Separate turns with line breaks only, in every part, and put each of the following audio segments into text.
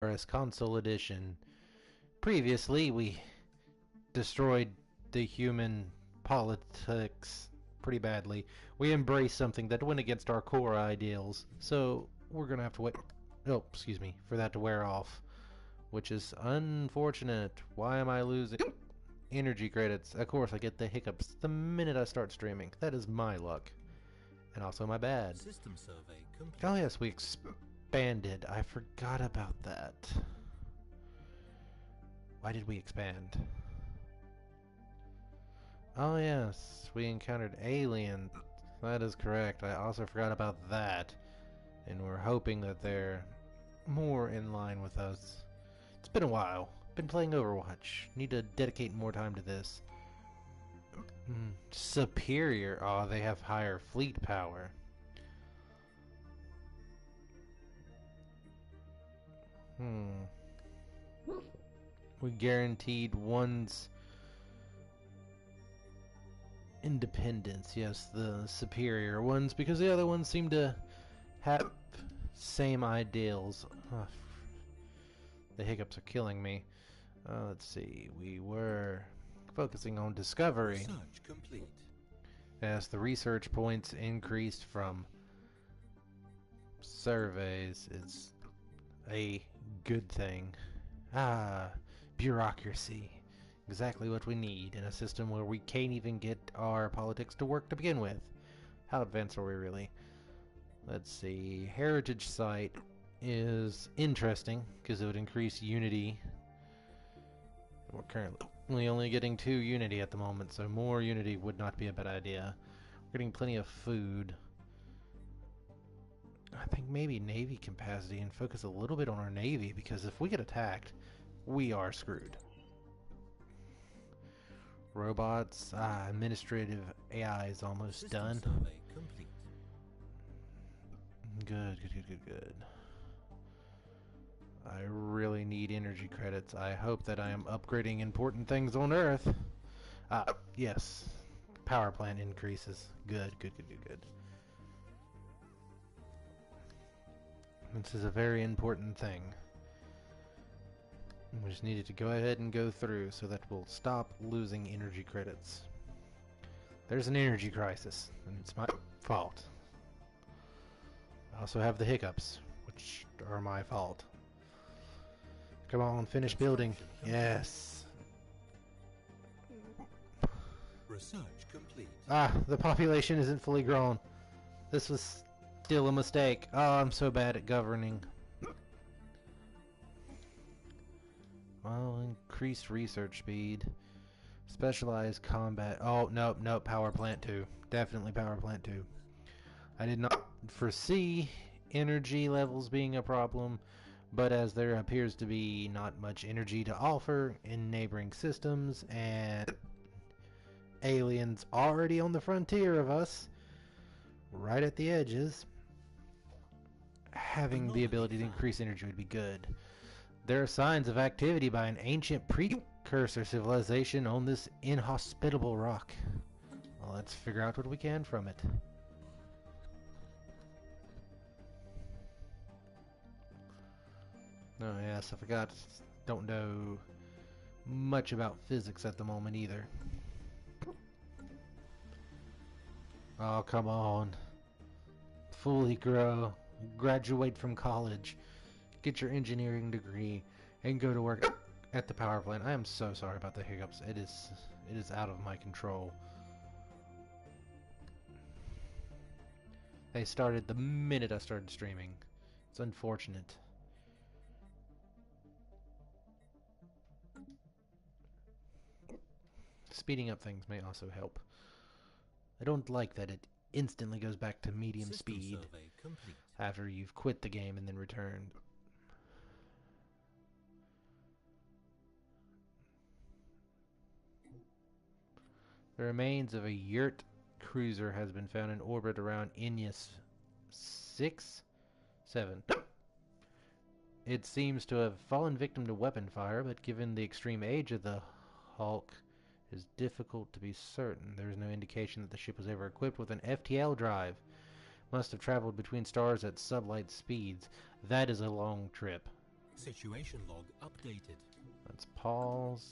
Stellaris Console Edition. Previously, we destroyed the human politics pretty badly. We embraced something that went against our core ideals, so we're gonna have to wait. Oh, excuse me, for that to wear off, which is unfortunate. Why am I losing energy credits? Of course, I get the hiccups the minute I start streaming. That is my luck, and also my bad.
System survey complete.
Oh yes, we expanded. I forgot about that. Why did we expand? Oh yes, we encountered aliens. That is correct. I also forgot about that. And we're hoping that they're more in line with us. It's been a while. Been playing Overwatch. Need to dedicate more time to this. Superior. Oh, they have higher fleet power. We guaranteed one's independence. Yes, the superior ones, because the other ones seem to have same ideals. The hiccups are killing me. Let's see. We were focusing on discovery.
Research complete.
As the research points increased from surveys, it's a good thing. Bureaucracy. Exactly what we need in a system where we can't even get our politics to work to begin with. How advanced are we really? Let's see. Heritage site is interesting because it would increase unity. We're currently only getting 2 unity at the moment, so more unity would not be a bad idea. We're getting plenty of food. I think maybe navy capacity and focus a little bit on our navy, because if we get attacked, we are screwed. Robots, administrative AI is almost
System
done.
survey complete.
Good. I really need energy credits. I hope that I am upgrading important things on Earth. Yes. Power plant increases. Good. This is a very important thing. We just needed to go ahead and go through so that we'll stop losing energy credits. There's an energy crisis, and it's my fault. I also have the hiccups, which are my fault. Come on, finish building. Yes.
Research complete.
The population isn't fully grown. This was still a mistake. Oh, I'm so bad at governing. Well, increased research speed. Specialized combat. Oh, nope. Power plant 2. Definitely power plant 2. I did not foresee energy levels being a problem, but as there appears to be not much energy to offer in neighboring systems, and aliens already on the frontier of us, right at the edges, having the ability to increase energy would be good. There are signs of activity by an ancient precursor civilization on this inhospitable rock. Well, let's figure out what we can from it. Oh yes, I forgot. Don't know much about physics at the moment either. Oh, come on. Fully grow. Graduate from college. Get your engineering degree and go to work at the power plant. I am so sorry about the hiccups. It is out of my control. They started the minute I started streaming. It's unfortunate. Speeding up things may also help. I don't like that it instantly goes back to medium speed after you've quit the game and then returned. The remains of a yurt cruiser has been found in orbit around Ineus 7. It seems to have fallen victim to weapon fire, but given the extreme age of the Hulk, it is difficult to be certain. There is no indication that the ship was ever equipped with an FTL drive. Must have traveled between stars at sublight speeds. That is a long trip.
Situation log updated.
Let's pause.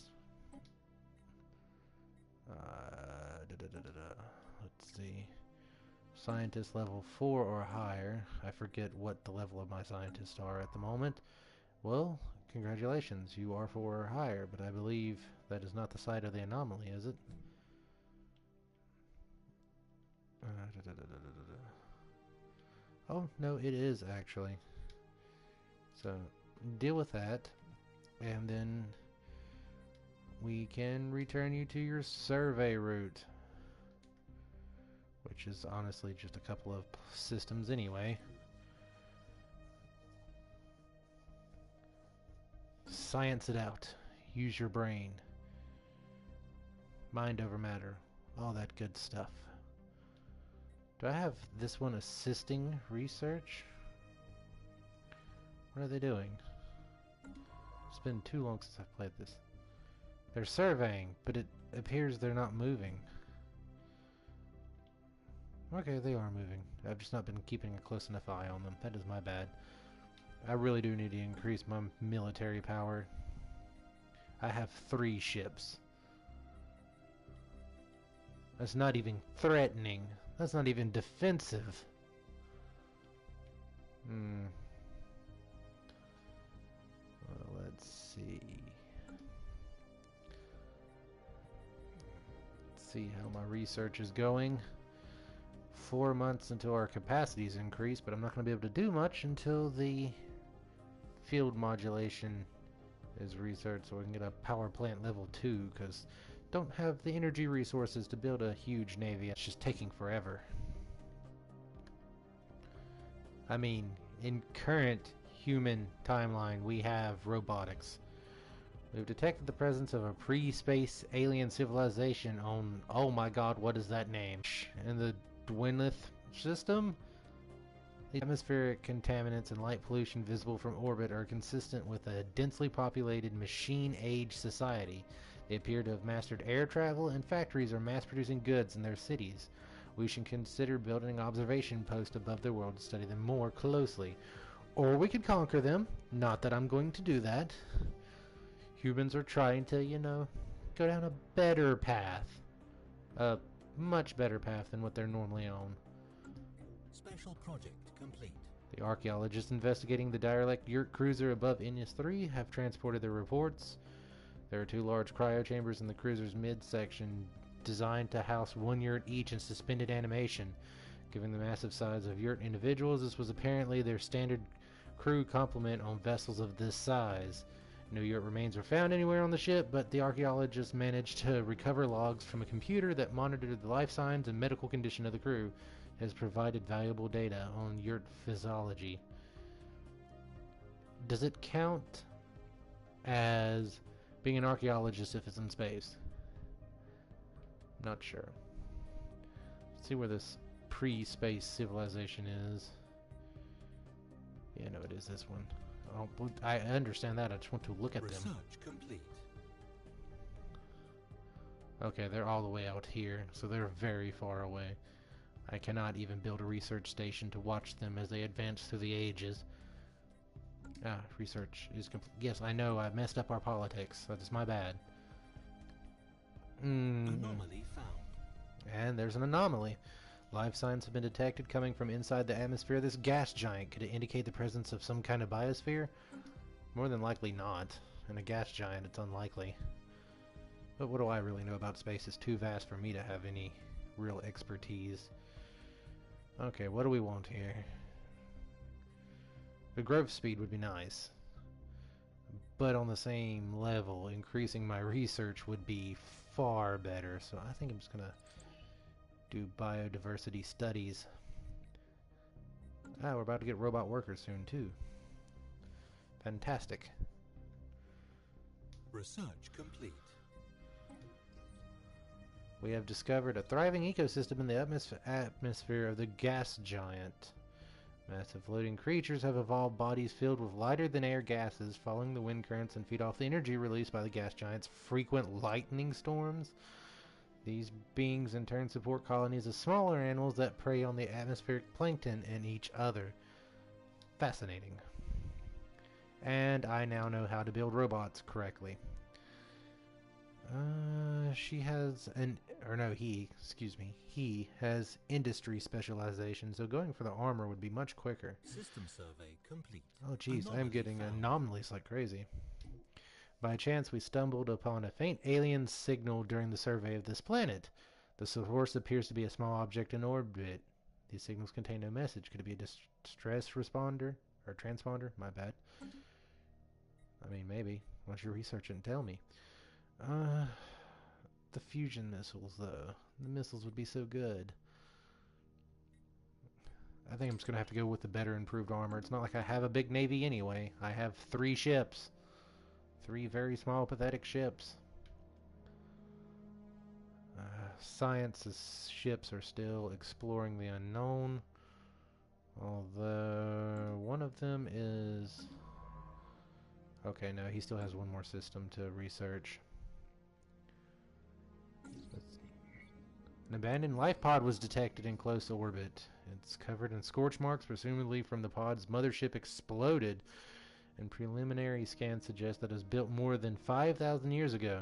Let's see. Scientist level 4 or higher. I forget what the level of my scientists are at the moment. Well, congratulations, you are 4 or higher, but I believe that is not the site of the anomaly, is it? Oh, no, it is actually. So, deal with that, and then we can return you to your survey route, which is honestly just a couple of systems anyway. Science it out. Use your brain. Mind over matter. All that good stuff. Do I have this one assisting research? What are they doing? It's been too long since I've played this. They're surveying, but it appears they're not moving. Okay, they are moving. I've just not been keeping a close enough eye on them. That is my bad. I really do need to increase my military power. I have 3 ships. That's not even threatening. That's not even defensive. Well, let's see. Let's see how my research is going. 4 months until our capacities increase, but I'm not going to be able to do much until the field modulation is researched, so we can get a power plant level 2, because don't have the energy resources to build a huge navy. It's just taking forever. I mean, in current human timeline, we have robotics. We've detected the presence of a pre-space alien civilization on, oh my god, what is that name? In the Dwinlith system? The atmospheric contaminants and light pollution visible from orbit are consistent with a densely populated machine-age society. They appear to have mastered air travel, and factories are mass-producing goods in their cities. We should consider building an observation post above their world to study them more closely. Or we could conquer them. Not that I'm going to do that. Humans are trying to, you know, go down a better path. A much better path than what they're normally on.
Special project complete.
The archaeologists investigating the derelict yurt cruiser above Inus 3 have transported their reports. There are 2 large cryo chambers in the cruiser's midsection, designed to house 1 yurt each in suspended animation. Given the massive size of yurt individuals, this was apparently their standard crew complement on vessels of this size. No yurt remains were found anywhere on the ship, but the archaeologists managed to recover logs from a computer that monitored the life signs and medical condition of the crew. It has provided valuable data on yurt physiology. Does it count as being an archaeologist if it's in space? Not sure. Let's see where this pre-space civilization is. Yeah, no, it is this one. I understand that. I just want to look at them.
Research complete.
Okay, they're all the way out here, so they're very far away. I cannot even build a research station to watch them as they advance through the ages. Ah, research is complete. Yes, I know, I messed up our politics. That's my bad.
Anomaly found.
And there's an anomaly. Life signs have been detected coming from inside the atmosphere of this gas giant. Could it indicate the presence of some kind of biosphere? More than likely not. In a gas giant, it's unlikely. But what do I really know about space? It's too vast for me to have any real expertise. Okay, what do we want here? The growth speed would be nice. But on the same level, increasing my research would be far better. So I think I'm just gonna do biodiversity studies. Ah, we're about to get robot workers soon too. Fantastic.
Research complete.
We have discovered a thriving ecosystem in the atmosphere of the gas giant. Massive floating creatures have evolved bodies filled with lighter than air gases, following the wind currents and feed off the energy released by the gas giant's frequent lightning storms. These beings in turn support colonies of smaller animals that prey on the atmospheric plankton and each other. Fascinating. And I now know how to build robots correctly. She has he has industry specialization, so going for the armor would be much quicker.
System survey complete.
Oh jeez, I am getting
found.
anomalies like crazy. By chance, we stumbled upon a faint alien signal during the survey of this planet. The source appears to be a small object in orbit. These signals contain no message. Could it be a distress responder? Or transponder? My bad. I mean, maybe. Why don't you research it and tell me? The fusion missiles, though. The missiles would be so good. I think I'm just going to have to go with the better improved armor. It's not like I have a big navy anyway. I have 3 ships. 3 very small, pathetic ships. Science's ships are still exploring the unknown. Although one of them is... Okay, no, he still has one more system to research. An abandoned life pod was detected in close orbit. It's covered in scorch marks, presumably from the pod's mothership exploded, and preliminary scans suggest that it was built more than 5,000 years ago.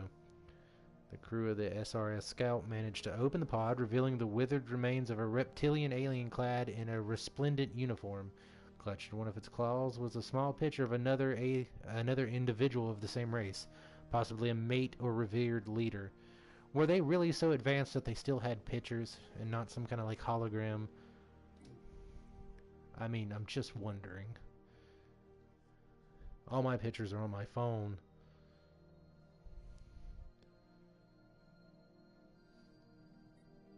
The crew of the SRS Scout managed to open the pod, revealing the withered remains of a reptilian alien clad in a resplendent uniform. Clutched in one of its claws was a small picture of another individual of the same race, possibly a mate or revered leader. Were they really so advanced that they still had pictures and not some kind of like hologram? I mean, I'm just wondering. All my pictures are on my phone.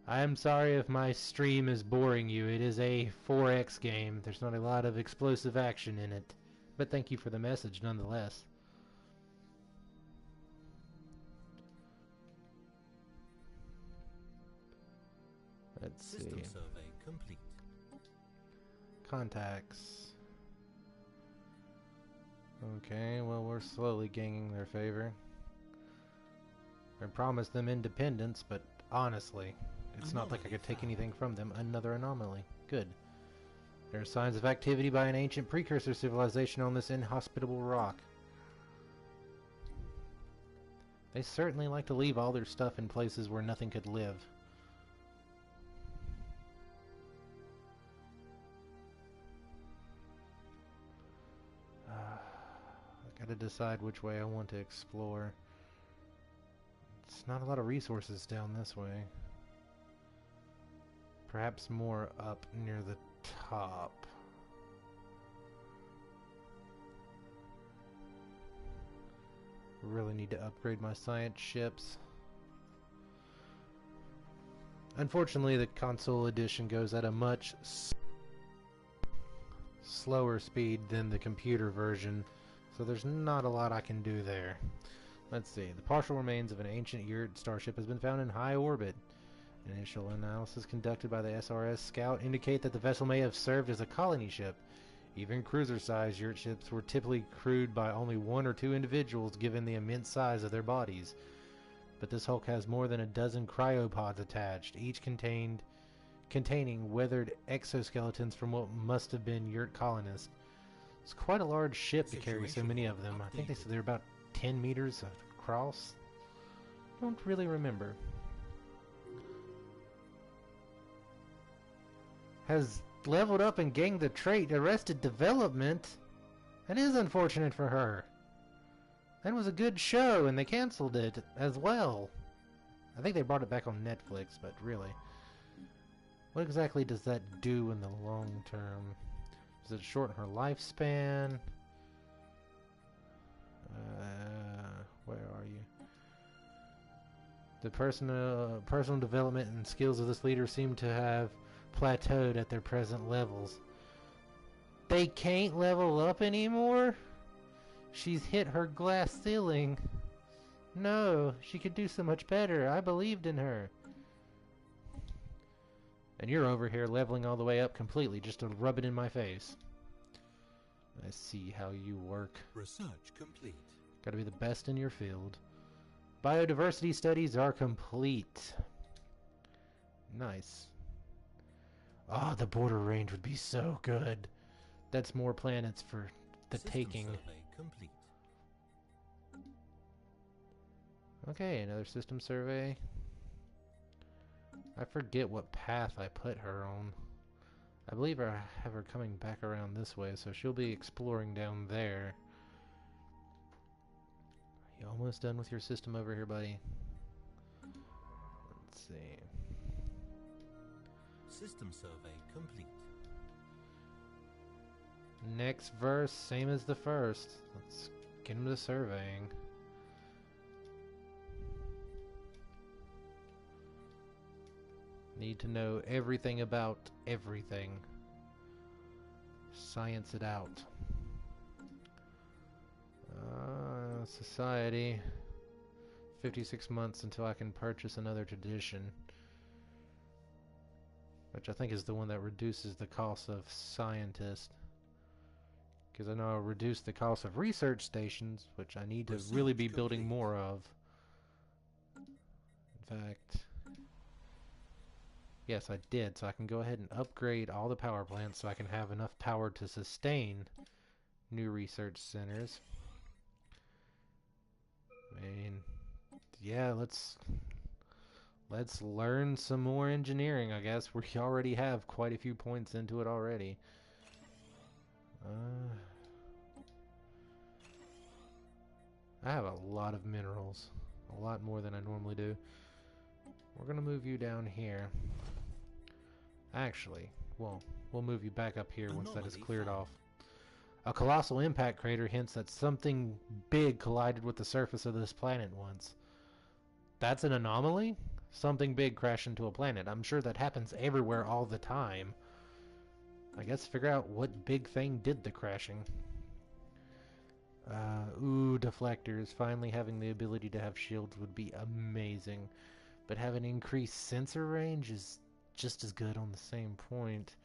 I am sorry if my stream is boring you. It is a 4X game. There's not a lot of explosive action in it. But thank you for the message nonetheless. Let's see.
System survey complete.
Contacts. Okay, well, we're slowly gaining their favor. I promised them independence, but honestly, it's not like I could take anything from them. Another anomaly. Good. There are signs of activity by an ancient precursor civilization on this inhospitable rock. They certainly like to leave all their stuff in places where nothing could live. I gotta decide which way I want to explore. It's not a lot of resources down this way. Perhaps more up near the top. Really need to upgrade my science ships. Unfortunately, the console edition goes at a much slower speed than the computer version, so there's not a lot I can do there. Let's see. The partial remains of an ancient yurt starship has been found in high orbit. Initial analysis conducted by the SRS Scout indicate that the vessel may have served as a colony ship. Even cruiser-sized yurt ships were typically crewed by only 1 or 2 individuals given the immense size of their bodies. But this hulk has more than a dozen cryopods attached, each containing weathered exoskeletons from what must have been yurt colonists. It's quite a large ship to carry so many of them. I think they said they're about 10 meters across. Don't really remember. Has leveled up and gained the trait Arrested Development. That is unfortunate for her. That was a good show and they canceled it as well. I think they brought it back on Netflix, but really. What exactly does that do in the long term? Does it shorten her lifespan? Where are you? The personal development and skills of this leader seem to have plateaued at their present levels. They can't level up anymore? She's hit her glass ceiling. No, she could do so much better. I believed in her. And you're over here leveling all the way up completely just to rub it in my face. I see how you work.
Research complete.
Gotta be the best in your field. Biodiversity studies are complete. Nice. Ah, the border range would be so good. That's more planets for the
System
taking.
survey complete.
Okay, another system survey. I forget what path I put her on. I believe I have her coming back around this way, so she'll be exploring down there. You almost done with your system over here, buddy? Let's see.
System survey complete.
Next verse, same as the first. Let's get him to surveying. Need to know everything about everything. Science it out. Society. 56 months until I can purchase another tradition. Which I think is the one that reduces the cost of scientist. Because I know I'll reduce the cost of research stations, which I need to really be building more of. In fact, yes, I did, so I can go ahead and upgrade all the power plants so I can have enough power to sustain new research centers. I mean, yeah, let's learn some more engineering, I guess. We already have quite a few points into it already. I have a lot of minerals. A lot more than I normally do. We're gonna move you down here. Actually, well, we'll move you back up here once that is cleared off. A colossal impact crater hints that something big collided with the surface of this planet once. That's an anomaly? Something big crashed into a planet. I'm sure that happens everywhere all the time. I guess figure out what big thing did the crashing. Ooh, deflectors. Finally having the ability to have shields would be amazing. But having increased sensor range is just as good on the same point.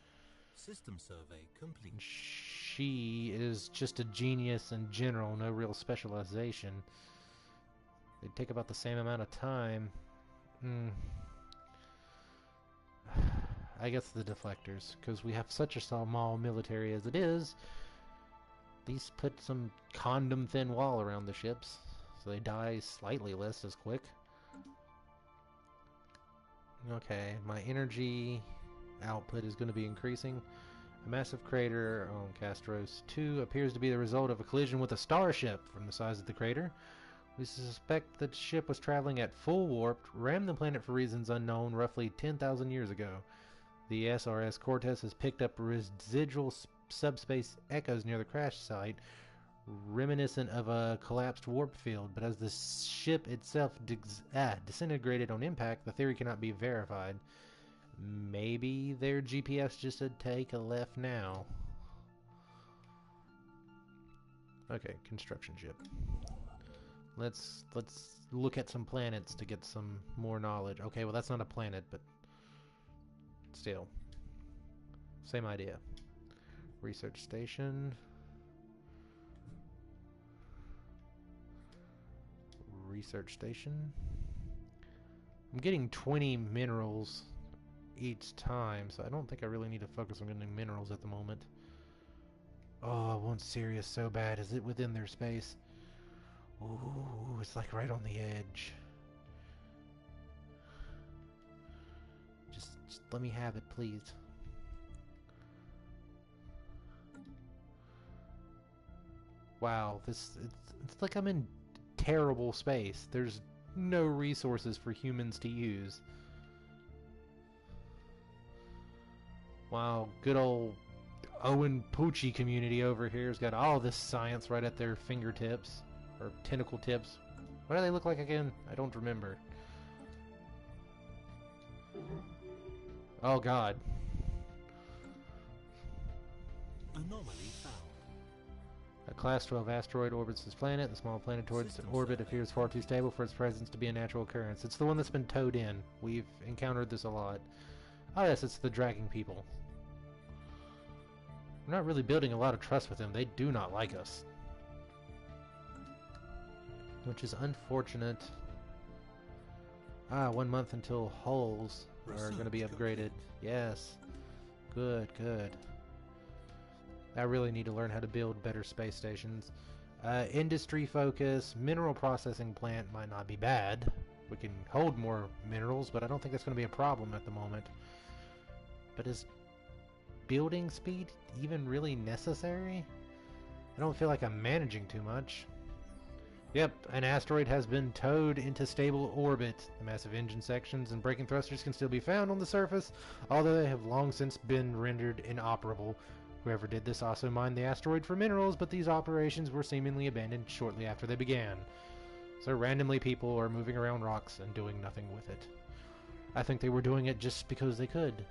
System survey complete.
She is just a genius in general, no real specialization. They take about the same amount of time. I guess the deflectors, because we have such a small military as it is. These put some condom-thin wall around the ships, so they die slightly less as quick. Okay, my energy output is going to be increasing. A massive crater on Castros 2 appears to be the result of a collision with a starship. From the size of the crater, we suspect that the ship was traveling at full warp, rammed the planet for reasons unknown roughly 10,000 years ago. The SRS Cortez has picked up residual subspace echoes near the crash site, reminiscent of a collapsed warp field, but as the ship itself disintegrated on impact, the theory cannot be verified. Maybe their GPS just said take a left now. Okay, construction ship. Let's look at some planets to get some more knowledge. Okay, well that's not a planet, but still. Same idea. Research station. Research station. I'm getting 20 minerals each time, so I don't think I really need to focus on getting minerals at the moment. Oh, I want Sirius so bad. Is it within their space? Ooh, it's like right on the edge. Just let me have it, please. Wow, it's like I'm in terrible space. There's no resources for humans to use. Wow, good old Owen Poochie community over here has got all this science right at their fingertips. Or tentacle tips. What do they look like again? I don't remember. Oh god.
Anomaly found.
A Class 12 asteroid orbits this planet. The small planet towards its orbit appears far too stable for its presence to be a natural occurrence. It's the one that's been towed in. We've encountered this a lot. Oh yes, it's the dragging people. We're not really building a lot of trust with them. They do not like us. Which is unfortunate. 1 month until hulls are going to be upgraded. Yes. Good, good. I really need to learn how to build better space stations. Industry focus, mineral processing plant might not be bad. We can hold more minerals, but I don't think that's going to be a problem at the moment. But is building speed even really necessary? I don't feel like I'm managing too much. Yep, an asteroid has been towed into stable orbit. The massive engine sections and braking thrusters can still be found on the surface, although they have long since been rendered inoperable. Whoever did this also mined the asteroid for minerals, but these operations were seemingly abandoned shortly after they began. So randomly people are moving around rocks and doing nothing with it. I think they were doing it just because they could.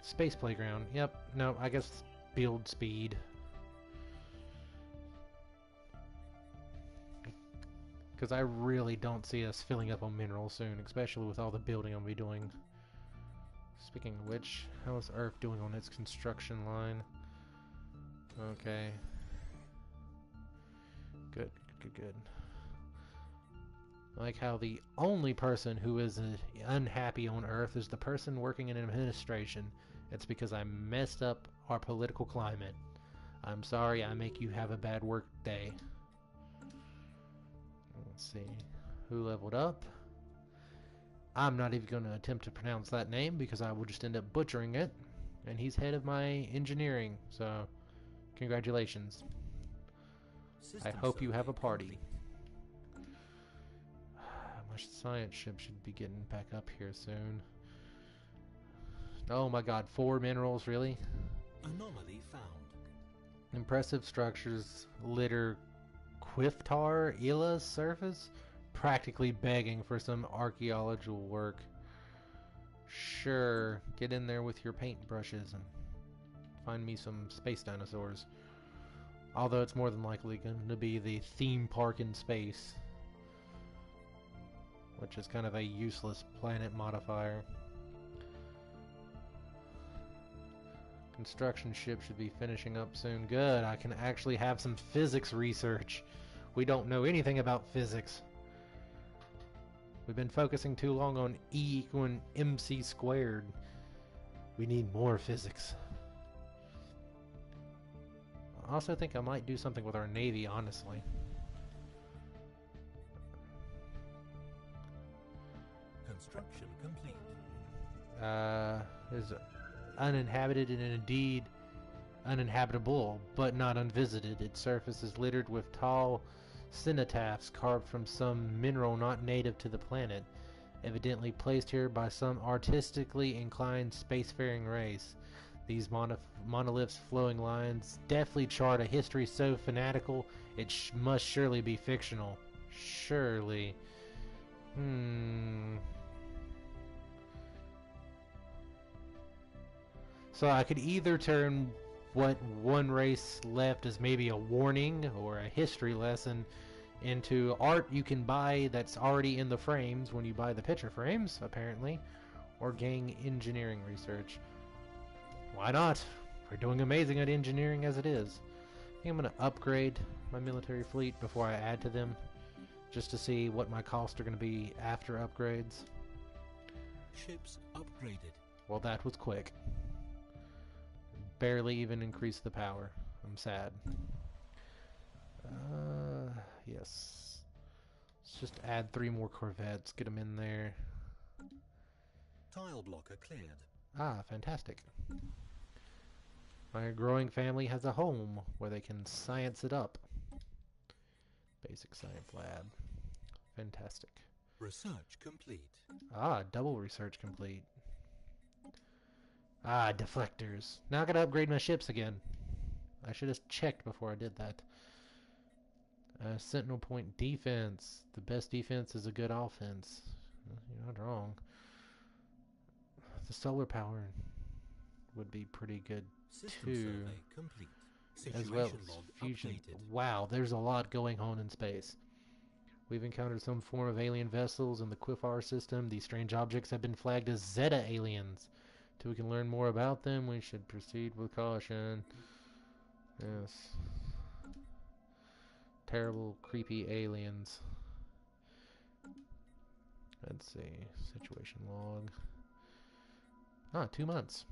Space playground. Yep, no, I guess build speed. Because I really don't see us filling up on minerals soon, especially with all the building I'm going to be doing. Speaking of which, how is Earth doing on its construction line? Okay. Good, good, good. I like how the only person who is unhappy on Earth is the person working in administration. It's because I messed up our political climate. I'm sorry I make you have a bad work day. Let's see. Who leveled up? I'm not even going to attempt to pronounce that name because I will just end up butchering it. And he's head of my engineering, so congratulations. I hope you have a party. My science ship should be getting back up here soon. Oh my god, 4 minerals, really?
Anomaly found.
Impressive structures litter Quiftar Ila's surface, practically begging for some archaeological work. Sure, get in there with your paintbrushes and find me some space dinosaurs. Although it's more than likely going to be the theme park in space, which is kind of a useless planet modifier. Construction ship should be finishing up soon. Good, I can actually have some physics research. We don't know anything about physics. We've been focusing too long on E equaling mc squared. We need more physics. I also think I might do something with our navy, honestly.
Construction complete.
Is uninhabited and indeed uninhabitable, but not unvisited. Its surface is littered with tall cenotaphs carved from some mineral not native to the planet, evidently placed here by some artistically inclined spacefaring race. These monoliths' flowing lines deftly chart a history so fanatical it must surely be fictional. Surely. So I could either turn what one race left as maybe a warning or a history lesson into art you can buy that's already in the frames when you buy the picture frames, apparently, or gain engineering research. Why not? We're doing amazing at engineering as it is. I think I'm going to upgrade my military fleet before I add to them, just to see what my costs are going to be after upgrades.
Ships upgraded.
Well, that was quick. Barely even increased the power. I'm sad. Yes. Let's just add 3 more corvettes. Get them in there.
Tile blocker cleared.
Ah, fantastic. My growing family has a home where they can science it up. Basic science lab. Fantastic.
Research complete.
Ah, double research complete. Ah, deflectors. Now I gotta upgrade my ships again. I should have checked before I did that. Sentinel point defense. The best defense is a good offense. You're not wrong. The solar power would be pretty good
System
too.
survey complete.
As well
Situation
as
log
fusion.
updated.
Wow, there's a lot going on in space. We've encountered some form of alien vessels in the Quifar system. These strange objects have been flagged as Zeta aliens. Till we can learn more about them, we should proceed with caution. Yes. Terrible, creepy aliens. Let's see. Situation log. Ah, 2 months.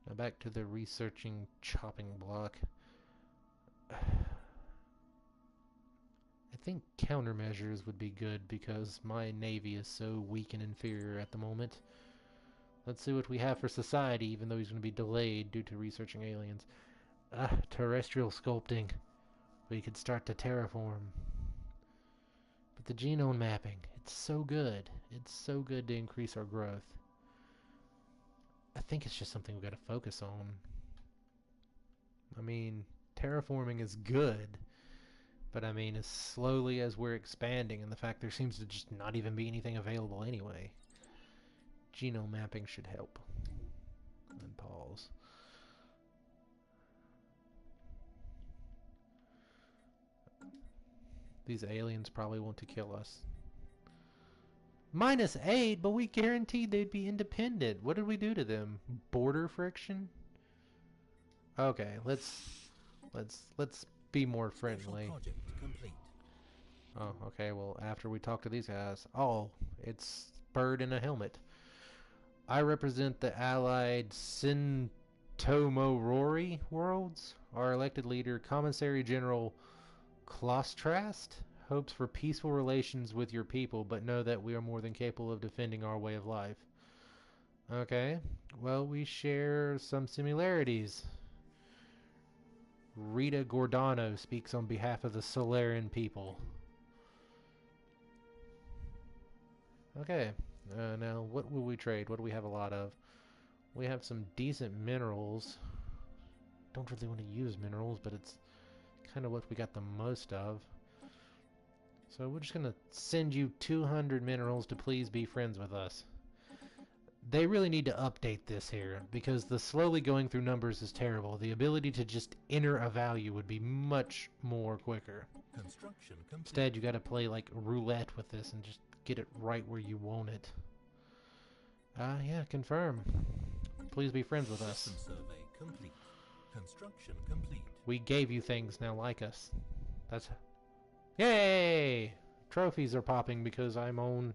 Now back to the researching chopping block. I think countermeasures would be good because my navy is so weak and inferior at the moment. Let's see what we have for society, even though he's going to be delayed due to researching aliens. Terrestrial sculpting. We could start to terraform. But the genome mapping, it's so good. It's so good to increase our growth. I think it's just something we got to focus on. I mean, terraforming is good. But I mean, as slowly as we're expanding, and the fact there seems to just not even be anything available anyway. Genome mapping should help. And pause. These aliens probably want to kill us. -8, but we guaranteed they'd be independent. What did we do to them? Border friction? Okay, let's be more friendly.
Project complete.
Oh, okay, well, after we talk to these guys... Oh, it's bird in a helmet. I represent the allied Sintomorori worlds. Our elected leader, Commissary General Klostrast, hopes for peaceful relations with your people, but know that we are more than capable of defending our way of life. Okay, well, we share some similarities. Rita Gordano speaks on behalf of the Solarian people. Okay, now what will we trade? What do we have a lot of? We have some decent minerals. Don't really want to use minerals, but it's kind of what we got the most of. So we're just going to send you 200 minerals to please be friends with us. They really need to update this here, because the slowly going through numbers is terrible. The ability to just enter a value would be much more quicker.
Construction complete.
Instead, you got to play like roulette with this and just get it right where you want it. Yeah, confirm. Please be friends with us.
System survey complete. Construction complete.
We gave you things, now like us. That's... Yay! Trophies are popping because I'm on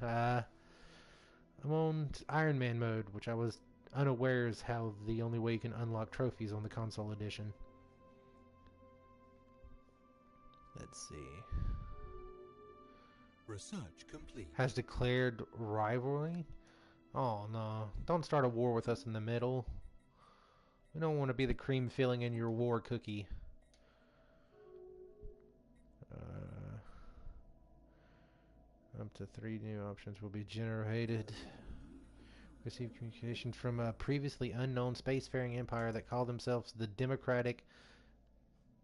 Iron Man mode, which I was unaware is how the only way you can unlock trophies on the console edition. Let's see.
Research complete.
Has declared rivalry? Oh no. Don't start a war with us in the middle. We don't want to be the cream filling in your war cookie. Up to 3 new options will be generated. Received communication from a previously unknown spacefaring empire that called themselves the Democratic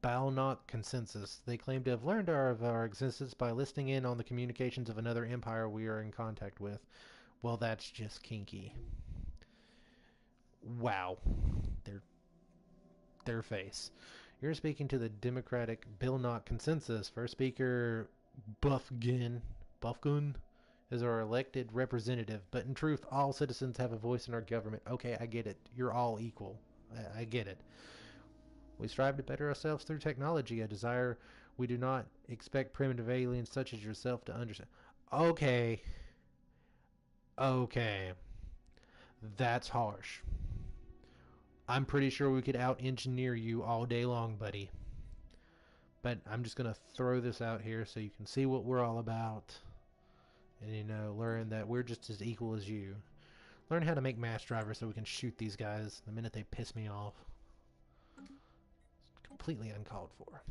Balnock Consensus. They claim to have learned of our existence by listening in on the communications of another empire we are in contact with. Well, that's just kinky. Wow. Their face. You're speaking to the Democratic Balnock Consensus. First speaker, Buffgun is our elected representative, but in truth, all citizens have a voice in our government. Okay, I get it. You're all equal. I get it. We strive to better ourselves through technology, a desire we do not expect primitive aliens such as yourself to understand. Okay. That's harsh. I'm pretty sure we could out-engineer you all day long, buddy. But I'm just going to throw this out here so you can see what we're all about. And, you know, learn that we're just as equal as you. Learn how to make mass drivers so we can shoot these guys the minute they piss me off. It's completely uncalled for.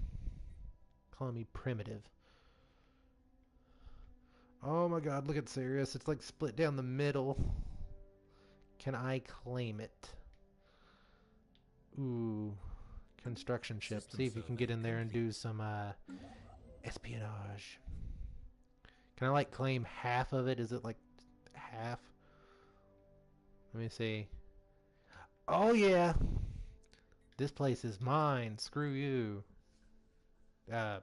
Calling me primitive. Oh my god, look at Sirius. It's like split down the middle. Can I claim it? Ooh. Construction ship. See if you can get in there and do some espionage. Can I like claim half of it? Is it like half? Let me see. Oh yeah. This place is mine. Screw you.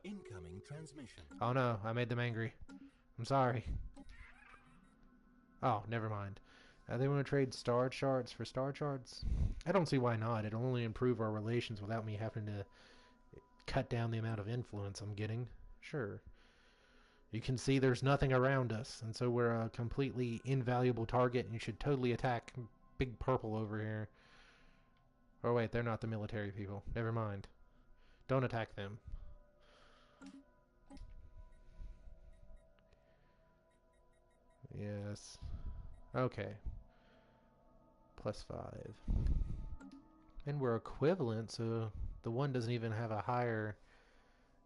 Incoming transmission.
Oh no, I made them angry. I'm sorry. Oh, never mind. They want to trade star charts for star charts? I don't see why not. It'll only improve our relations without me having to cut down the amount of influence I'm getting. Sure. You can see there's nothing around us, and so we're a completely invaluable target, and you should totally attack Big Purple over here. Oh wait, they're not the military people. Never mind. Don't attack them. Yes. Okay. +5. And we're equivalent, so the one doesn't even have a higher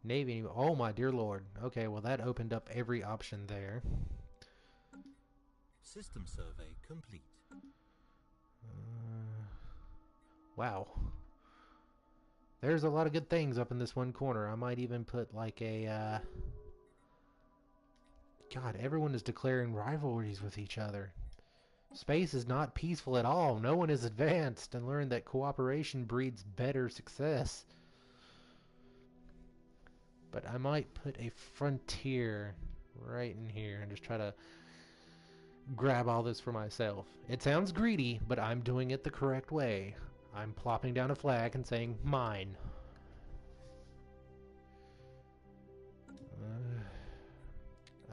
Navy anymore. Oh my dear lord. Okay, well that opened up every option there.
System survey complete.
Wow. There's a lot of good things up in this one corner. I might even put like a, God, everyone is declaring rivalries with each other. Space is not peaceful at all. No one is advanced and learned that cooperation breeds better success. But I might put a frontier right in here and just try to grab all this for myself. It sounds greedy, but I'm doing it the correct way. I'm plopping down a flag and saying, mine.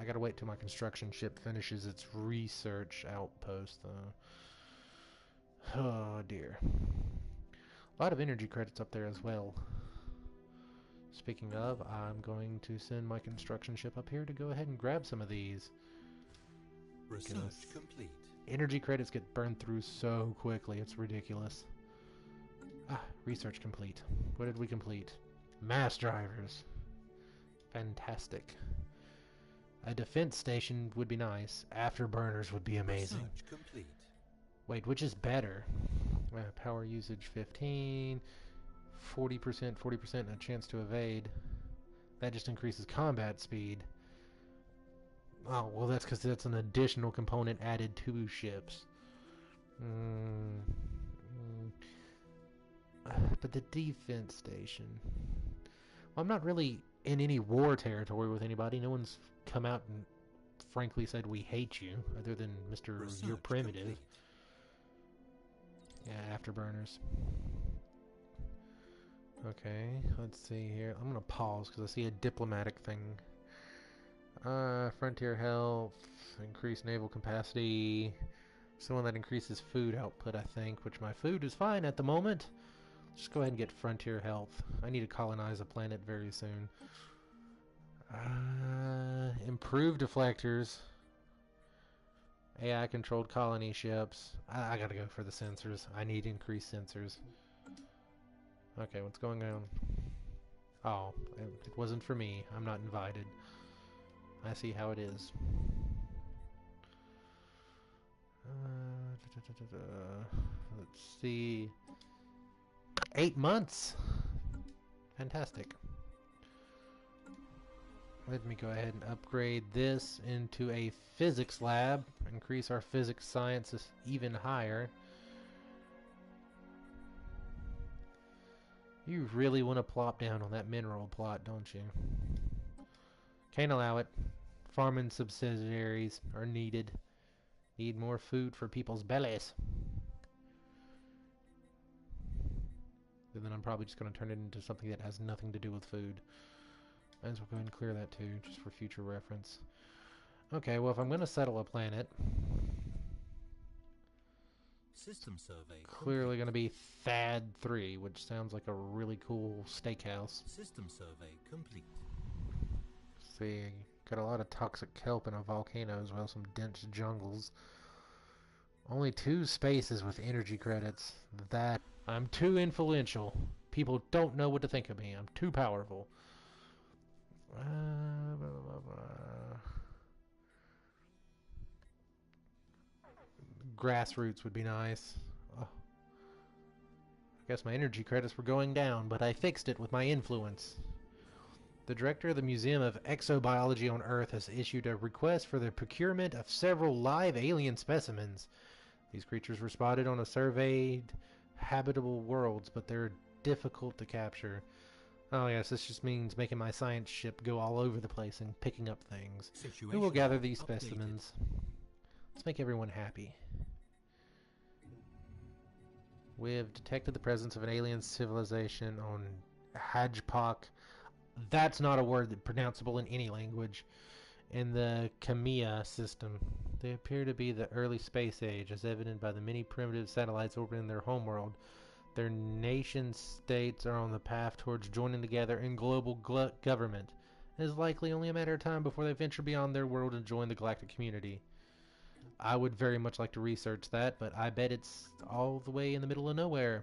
I gotta wait till my construction ship finishes its research outpost, though. Oh, dear. A lot of energy credits up there as well. Speaking of, I'm going to send my construction ship up here to go ahead and grab some of these.
Research complete.
Energy credits get burned through so quickly, it's ridiculous. Ah, research complete. What did we complete? Mass drivers. Fantastic. A defense station would be nice. Afterburners would be amazing.
Research complete.
Wait, which is better? Power usage 15, 40%, 40%, and a chance to evade. That just increases combat speed. Oh, well that's because that's an additional component added to ships. But the defense station... Well, I'm not really in any war territory with anybody. No one's come out and frankly said we hate you, other than Mr. You're primitive.
Complete.
Yeah, afterburners. Okay, let's see here. I'm gonna pause because I see a diplomatic thing. Frontier health, increased naval capacity. Someone that increases food output, I think, which my food is fine at the moment. Just go ahead and get frontier health. I need to colonize a planet very soon. Improved deflectors. AI controlled colony ships. I gotta go for the sensors. I need increased sensors. Okay, what's going on? Oh, it wasn't for me. I'm not invited. I see how it is. Let's see. 8 months! Fantastic. Let me go ahead and upgrade this into a physics lab. Increase our physics sciences even higher. You really want to plop down on that mineral plot, don't you? Can't allow it. Farming subsidiaries are needed. Need more food for people's bellies. And then I'm probably just going to turn it into something that has nothing to do with food. Might as well go ahead and clear that too, just for future reference. Okay, well if I'm going to settle a planet,
System survey
clearly going to be THAD 3, which sounds like a really cool steakhouse.
System survey complete.
See, got a lot of toxic kelp in a volcano as well, some dense jungles. Only 2 spaces with energy credits. That I'm too influential. People don't know what to think of me. I'm too powerful. Grassroots would be nice. Oh. I guess my energy credits were going down, but I fixed it with my influence. The director of the Museum of Exobiology on Earth has issued a request for the procurement of several live alien specimens. These creatures were spotted on a surveyed habitable worlds, but they're difficult to capture. Oh yes, this just means making my science ship go all over the place and picking up things. We will gather these specimens. Let's make everyone happy. We have detected the presence of an alien civilization on Hajpak. That's not a word that's pronounceable in any language. In the Kamiya system. They appear to be the early space age, as evident by the many primitive satellites orbiting their homeworld. Their nation states are on the path towards joining together in global government. It is likely only a matter of time before they venture beyond their world and join the galactic community. I would very much like to research that, but I bet it's all the way in the middle of nowhere.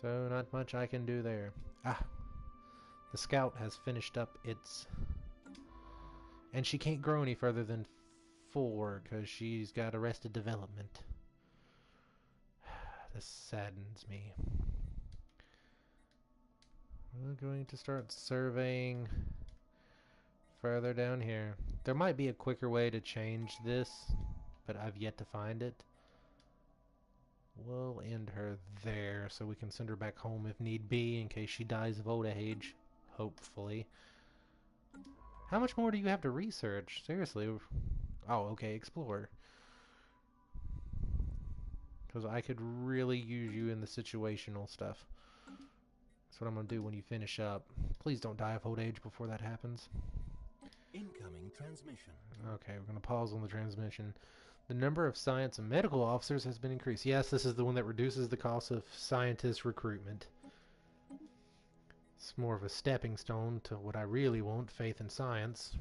So not much I can do there. Ah, the scout has finished up its... And she can't grow any further than 4 because she's got arrested development. This saddens me. We're going to start surveying further down here. There might be a quicker way to change this, but I've yet to find it. We'll end her there so we can send her back home if need be in case she dies of old age. Hopefully. How much more do you have to research? Seriously. Oh, okay, explore. Because I could really use you in the situational stuff. That's what I'm going to do when you finish up. Please don't die of old age before that happens.
Incoming transmission.
Okay, we're going to pause on the transmission. The number of science and medical officers has been increased. Yes, this is the one that reduces the cost of scientist recruitment. It's more of a stepping stone to what I really want, faith in science.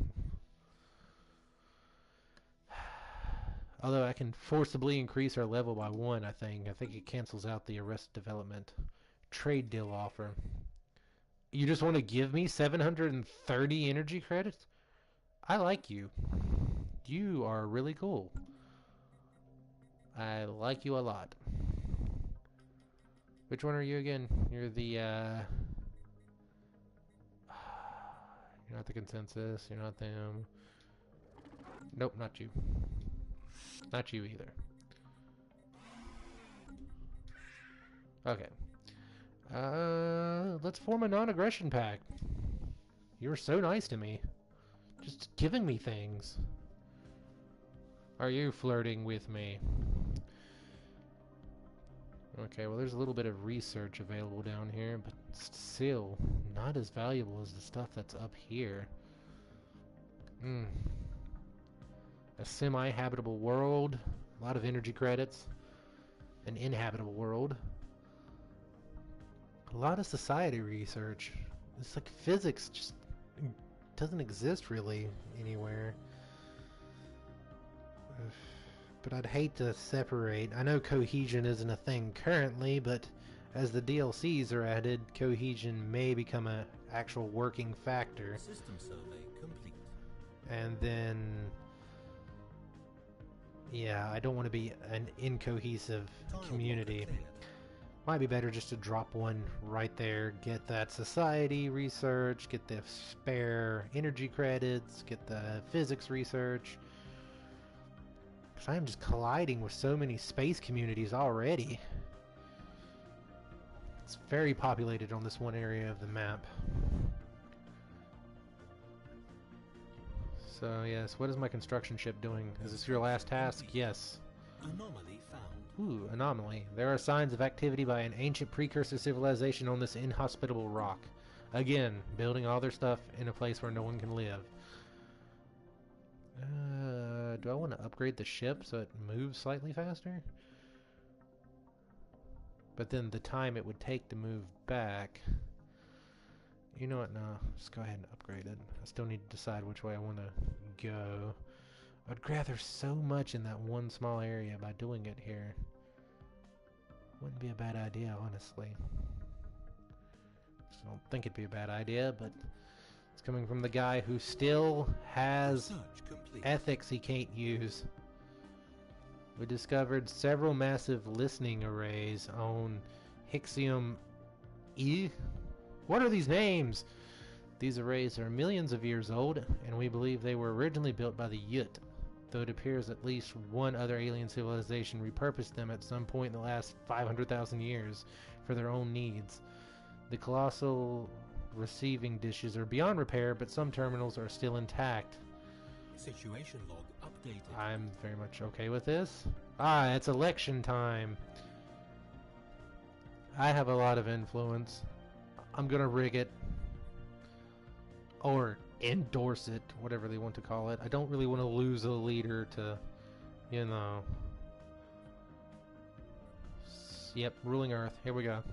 Although I can forcibly increase our level by 1, I think. I think it cancels out the arrested development. Trade deal offer. You just want to give me 730 energy credits? I like you. You are really cool. I like you a lot. Which one are you again? You're the, you're not the consensus. You're not them. Nope, not you. Not you either. Okay. Let's form a non-aggression pact. You're so nice to me. Just giving me things. Are you flirting with me? Okay, well there's a little bit of research available down here, but still not as valuable as the stuff that's up here. A semi-habitable world, a lot of energy credits, an inhabitable world, a lot of society research. It's like physics just doesn't exist really anywhere. But I'd hate to separate. I know cohesion isn't a thing currently, but as the DLCs are added, cohesion may become an actual working factor.
System survey complete.
And then, yeah, I don't want to be an incohesive community. Might be better just to drop one right there, get that society research, get the spare energy credits, get the physics research. Because I am just colliding with so many space communities already. It's very populated on this one area of the map. So yes, what is my construction ship doing? Is this your last task? Yes.
Anomaly found.
Ooh, anomaly. There are signs of activity by an ancient precursor civilization on this inhospitable rock. Again, building all their stuff in a place where no one can live. Do I want to upgrade the ship so it moves slightly faster? But then the time it would take to move back... You know what, no. Just go ahead and upgrade it. I still need to decide which way I want to go. I'd gather so much in that one small area by doing it here. Wouldn't be a bad idea, honestly. Just don't think it'd be a bad idea, but it's coming from the guy who still has ethics he can't use. We discovered several massive listening arrays on Hixium E. What are these names? These arrays are millions of years old, and we believe they were originally built by the Yut, though it appears at least one other alien civilization repurposed them at some point in the last 500,000 years for their own needs. The colossal receiving dishes are beyond repair, but some terminals are still intact.
Situation log updated.
I'm very much okay with this. Ah, it's election time. I have a lot of influence. I'm gonna rig it. Or endorse it, whatever they want to call it. I don't really want to lose a leader to, you know. Yep, ruling Earth. Here we go.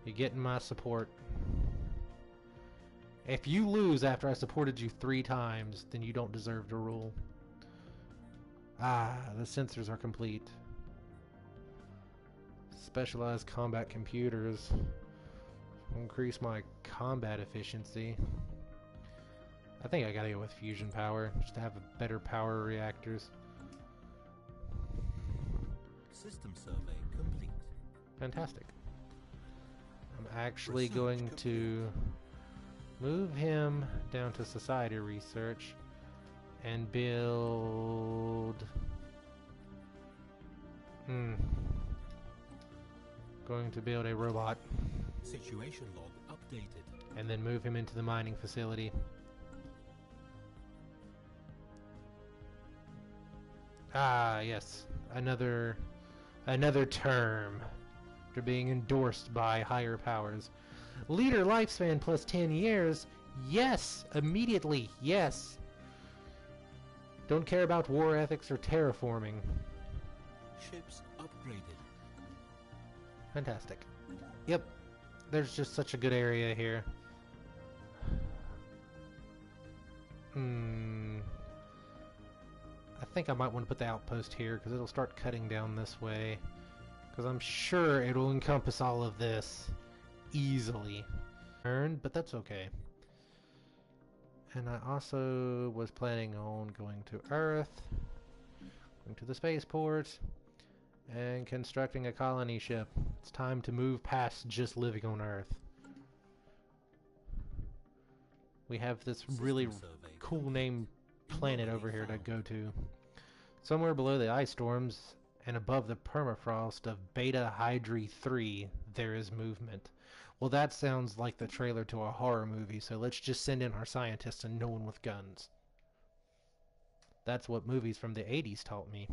You're getting my support. If you lose after I supported you 3 times, then you don't deserve to rule. Ah, the sensors are complete. Specialized combat computers. Increase my combat efficiency. I think I gotta go with fusion power, just to have better power reactors.
System survey complete.
Fantastic. I'm actually going to move him down to society research and build... Going to build a robot.
Situation log updated.
And then move him into the mining facility. Ah, yes. Another term after being endorsed by higher powers. Leader lifespan plus 10 years. Yes, immediately. Yes. Don't care about war ethics or terraforming.
Ships upgraded.
Fantastic. Yep. There's just such a good area here. I think I might want to put the outpost here because it'll start cutting down this way. Because I'm sure it'll encompass all of this easily. But that's okay. And I also was planning on going to Earth, going to the spaceport, and constructing a colony ship. It's time to move past just living on Earth. We have this really cool named planet over here to go to. Somewhere below the ice storms and above the permafrost of Beta Hydri 3, there is movement. Well, that sounds like the trailer to a horror movie, so let's just send in our scientists and no one with guns. That's what movies from the 80s taught me.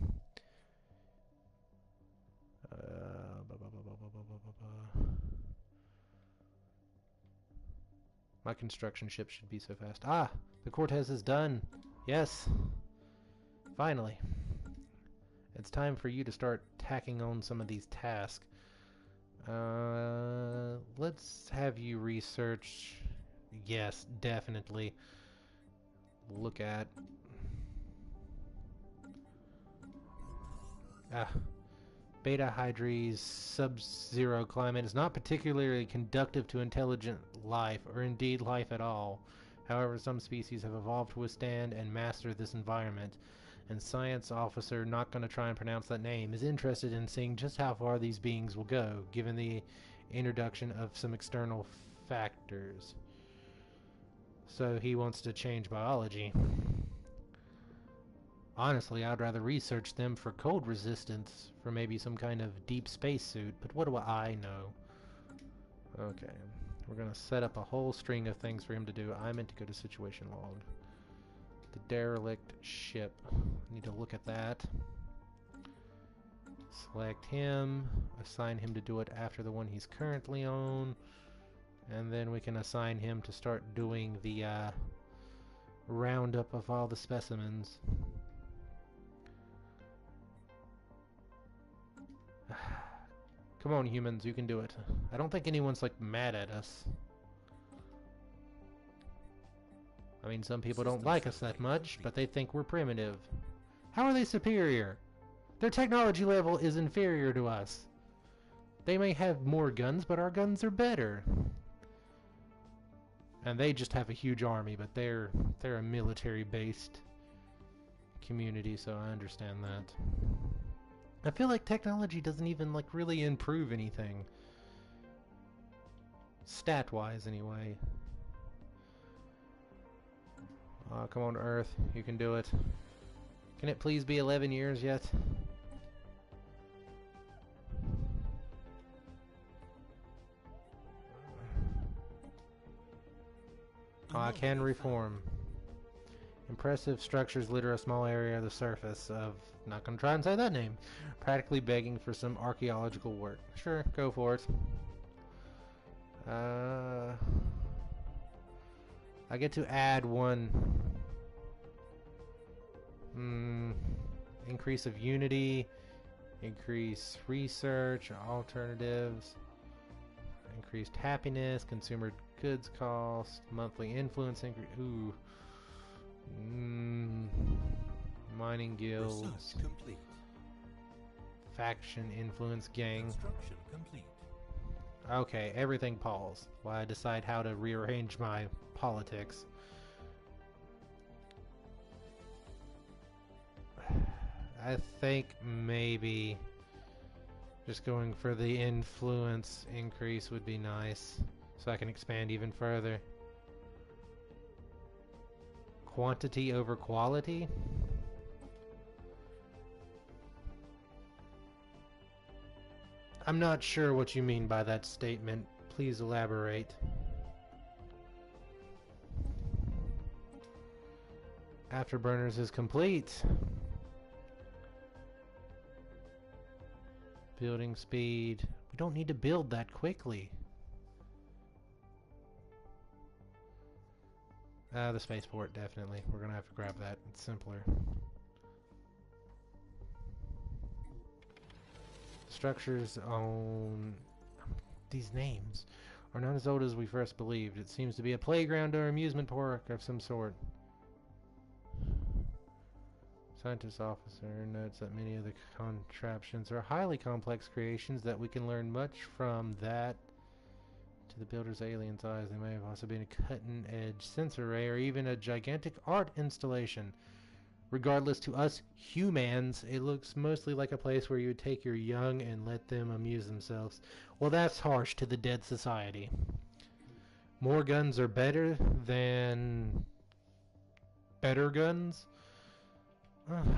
My construction ship should be so fast. Ah! The Cortez is done! Yes! Finally. It's time for you to start tacking on some of these tasks. Let's have you research... Yes, definitely. Look at... Beta Hydri's sub-zero climate is not particularly conducive to intelligent life, or indeed life at all. However, some species have evolved to withstand and master this environment, and science officer, not going to try and pronounce that name, is interested in seeing just how far these beings will go, given the introduction of some external factors. So he wants to change biology. Honestly, I'd rather research them for cold resistance, for maybe some kind of deep space suit, but what do I know? Okay, we're gonna set up a whole string of things for him to do. I meant to go to situation log. The derelict ship. I need to look at that. Select him, assign him to do it after the one he's currently on, and then we can assign him to start doing the roundup of all the specimens. Come on, humans, you can do it. I don't think anyone's, like, mad at us. I mean, some people don't like us that much, but they think we're primitive. How are they superior? Their technology level is inferior to us. They may have more guns, but our guns are better. And they just have a huge army, but they're a military-based community, so I understand that. I feel like technology doesn't even, like, really improve anything. Stat-wise, anyway. Come on, Earth. You can do it. Can it please be 11 years yet? I can reform. Impressive structures litter a small area of the surface of... Not gonna try and say that name. Practically begging for some archaeological work. Sure, go for it. I get to add one... increase of unity, Increase research, alternatives, increased happiness, consumer goods cost, monthly influence increase. Ooh. Mining guilds.
Research complete.
Faction influence gang.
Construction complete.
Okay, everything paused while I decide how to rearrange my politics. I think maybe just going for the influence increase would be nice, so I can expand even further. Quantity over quality? I'm not sure what you mean by that statement. Please elaborate. Afterburners is complete. Building speed. We don't need to build that quickly. The spaceport, definitely. We're gonna have to grab that. It's simpler. Structures own... These names are not as old as we first believed. It seems to be a playground or amusement park of some sort. Scientist officer notes that many of the contraptions are highly complex creations that we can learn much from. That to the builder's alien's eyes, they may have also been a cutting-edge sensor array or even a gigantic art installation. Regardless, to us humans, it looks mostly like a place where you would take your young and let them amuse themselves. Well, that's harsh to the dead society. More guns are better than better guns?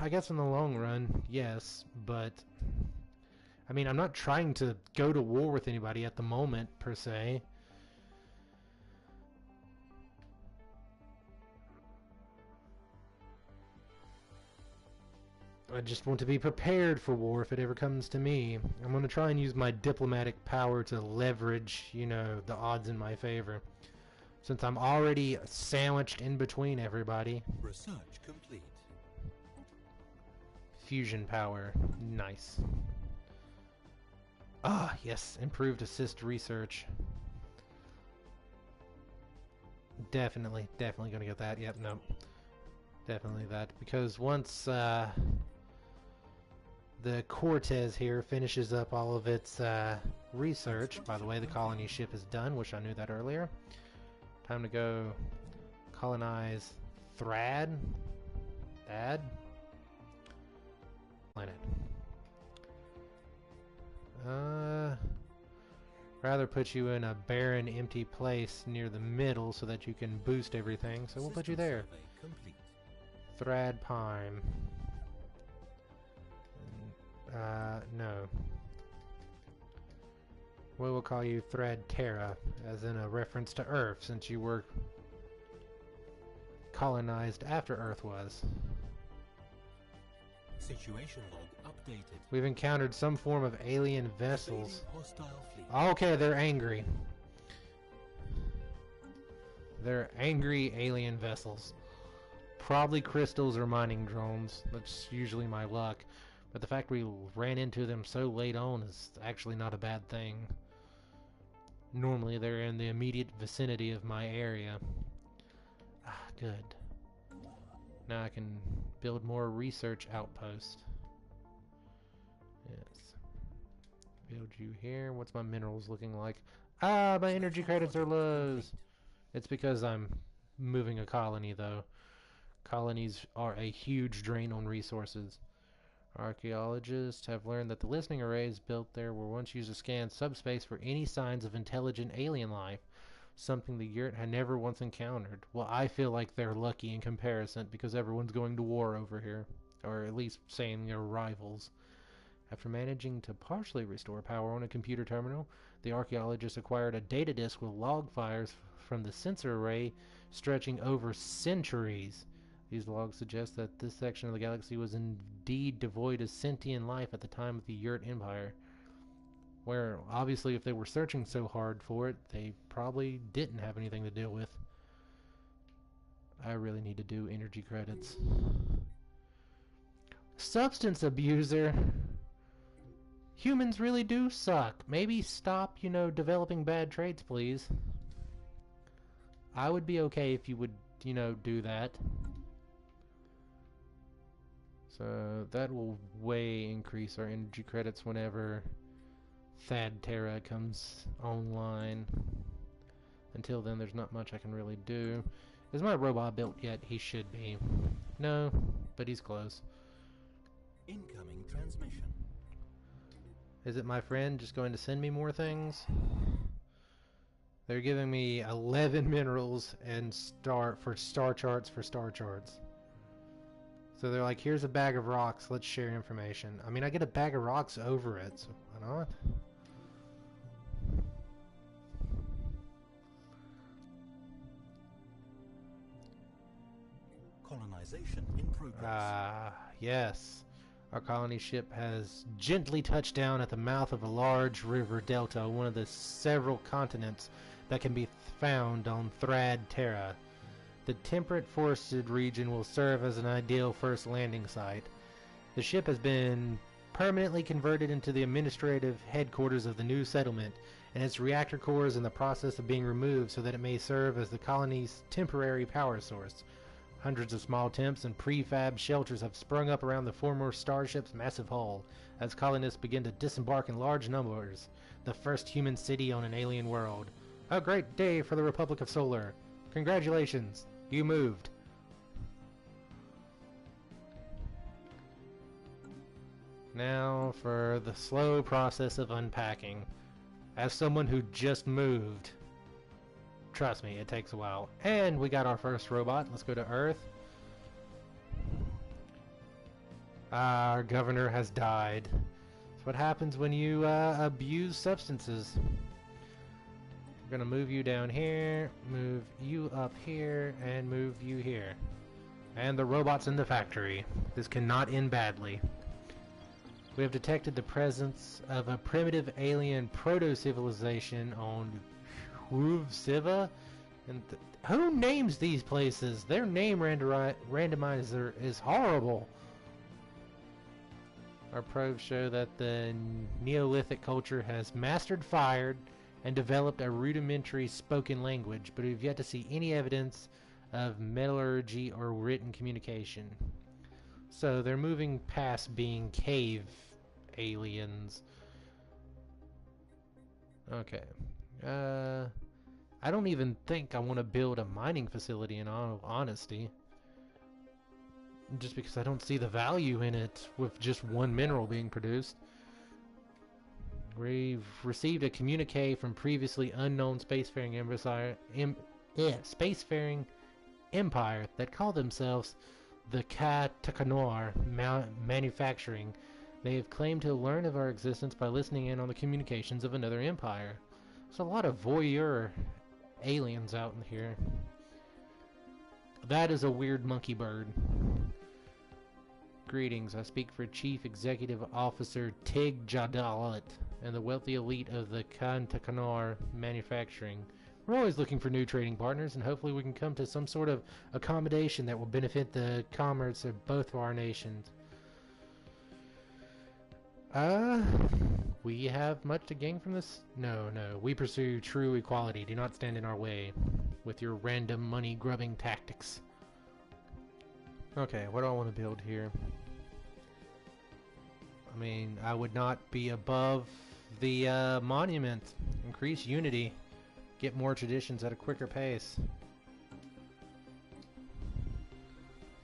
I guess in the long run, yes, but I mean, I'm not trying to go to war with anybody at the moment, per se. I just want to be prepared for war if it ever comes to me. I'm going to try and use my diplomatic power to leverage, you know, the odds in my favor. Since I'm already sandwiched in between everybody.
Research complete.
Fusion power. Nice. Ah, yes. Improved assist research. Definitely gonna get that. Yep, no. Definitely that. Because once, the Cortez here finishes up all of its, research. By the way, the colony ship is done. Wish I knew that earlier. Time to go colonize Thrad. Thad? Planet. Rather put you in a barren, empty place near the middle so that you can boost everything. So we'll put you there. Thrad Pine. No. We will call you Thrad Terra, as in a reference to Earth, since you were colonized after Earth was.
Situation log updated.
We've encountered some form of alien vessels.
Hostile fleet.
Okay, they're angry. They're angry alien vessels. Probably crystals or mining drones. That's usually my luck. But the fact we ran into them so late on is actually not a bad thing. Normally they're in the immediate vicinity of my area. Ah, good. Now I can build more research outposts. Yes. Build you here. What's my minerals looking like? Ah, my energy credits are lows. It's because I'm moving a colony, though. Colonies are a huge drain on resources. Archaeologists have learned that the listening arrays built there were once used to scan subspace for any signs of intelligent alien life, something the Yurt had never once encountered. Well, I feel like they're lucky in comparison because everyone's going to war over here, or at least saying they're rivals. After managing to partially restore power on a computer terminal, the archaeologists acquired a data disk with log files from the sensor array stretching over centuries. These logs suggest that this section of the galaxy was indeed devoid of sentient life at the time of the Yurt Empire. Where, obviously, if they were searching so hard for it, they probably didn't have anything to deal with. I really need to do energy credits. Substance abuser! Humans really do suck. Maybe stop, you know, developing bad traits, please. I would be okay if you would, you know, do that. So that will way increase our energy credits whenever Thad Terra comes online. Until then, there's not much I can really do. Is my robot built yet? He should be. No, but he's close.
Incoming transmission.
Is it my friend just going to send me more things? They're giving me 11 minerals and star charts. So they're like, here's a bag of rocks, let's share information. I mean, I get a bag of rocks over it, so why not?
Colonization in progress.
Yes. Our colony ship has gently touched down at the mouth of a large river delta, one of the several continents that can be found on Thrad Terra. The temperate forested region will serve as an ideal first landing site. The ship has been permanently converted into the administrative headquarters of the new settlement, and its reactor core is in the process of being removed so that it may serve as the colony's temporary power source. Hundreds of small temps and prefab shelters have sprung up around the former starship's massive hull as colonists begin to disembark in large numbers. The first human city on an alien world. A great day for the Republic of Solar. Congratulations, you moved. Now for the slow process of unpacking. As someone who just moved, trust me, it takes a while. And we got our first robot. Let's go to Earth. Our governor has died. That's what happens when you abuse substances. We're gonna move you down here, move you up here, and move you here. And the robot's in the factory. This cannot end badly. We have detected the presence of a primitive alien proto-civilization on Siva, and who names these places? Their name randomizer is horrible. Our probes show that the Neolithic culture has mastered fire and developed a rudimentary spoken language, but we've yet to see any evidence of metallurgy or written communication. So they're moving past being cave aliens. Okay. I don't even think I want to build a mining facility in all honesty. Just because I don't see the value in it with just one mineral being produced. We've received a communique from previously unknown spacefaring empire that call themselves the Takanor Manufacturing. They have claimed to learn of our existence by listening in on the communications of another empire. There's a lot of voyeur aliens out in here. That is a weird monkey bird. Greetings, I speak for Chief Executive Officer Tig Jadalat and the wealthy elite of the Takanor Manufacturing. We're always looking for new trading partners, and hopefully we can come to some sort of accommodation that will benefit the commerce of both of our nations. We have much to gain from this? No. We pursue true equality. Do not stand in our way with your random money-grubbing tactics. Okay, what do I want to build here? I mean, I would not be above the monument. Increase unity. Get more traditions at a quicker pace.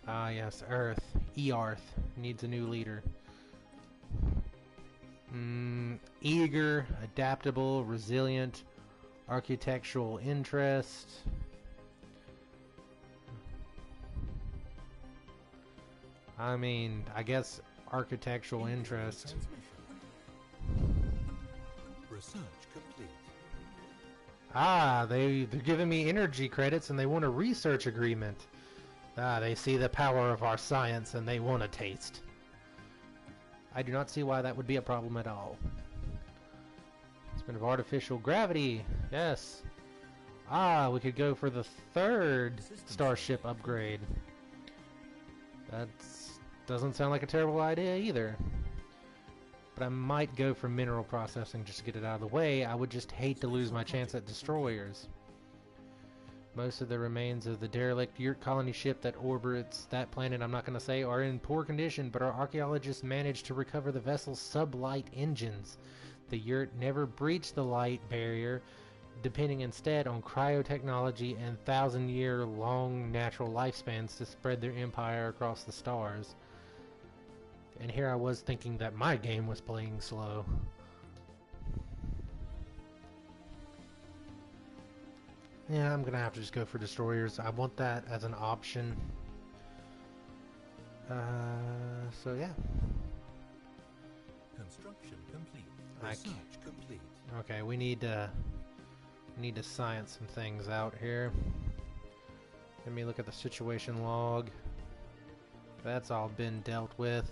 Ah, yes, Earth. Earth needs a new leader. Eager, adaptable, resilient, architectural interest. I mean, I guess architectural interest.
Research complete.
Ah, they're giving me energy credits and they want a research agreement. Ah, they see the power of our science and they want a taste. I do not see why that would be a problem at all. Spin of artificial gravity. Yes. Ah, we could go for the third starship upgrade. That doesn't sound like a terrible idea either. But I might go for mineral processing just to get it out of the way. I would just hate to lose my chance at destroyers. Most of the remains of the derelict Yurt colony ship that orbits that planet, I'm not going to say, are in poor condition, but our archaeologists managed to recover the vessel's sublight engines. The Yurt never breached the light barrier, depending instead on cryotechnology and thousand-year-long natural lifespans to spread their empire across the stars. And here I was thinking that my game was playing slow. Yeah, I'm gonna have to just go for destroyers. I want that as an option. So yeah.
Construction complete. Research complete.
Okay, we need to science some things out here. Let me look at the situation log. That's all been dealt with.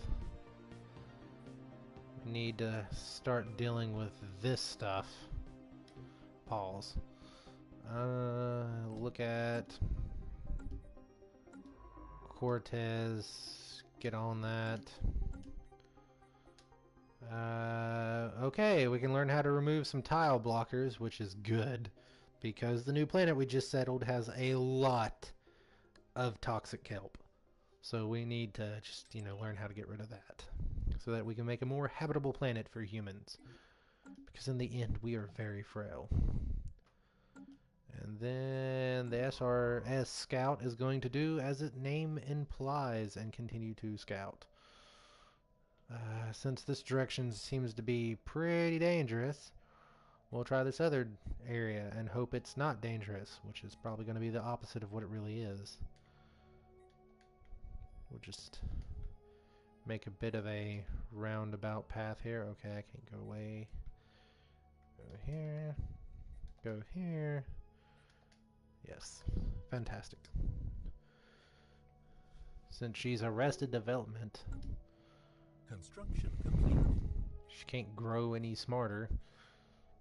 We need to start dealing with this stuff. Pause. Look at Cortez. Get on that. Okay, we can learn how to remove some tile blockers, which is good, because the new planet we just settled has a lot of toxic kelp. So we need to just, learn how to get rid of that, so that we can make a more habitable planet for humans. Because in the end, we are very frail. And then the SRS Scout is going to do as its name implies and continue to scout. Since this direction seems to be pretty dangerous, we'll try this other area and hope it's not dangerous, which is probably going to be the opposite of what it really is. We'll just make a bit of a roundabout path here. Okay, I can't go away. Go here. Go here. Yes, fantastic. Since she's arrested development,
construction complete.
She can't grow any smarter.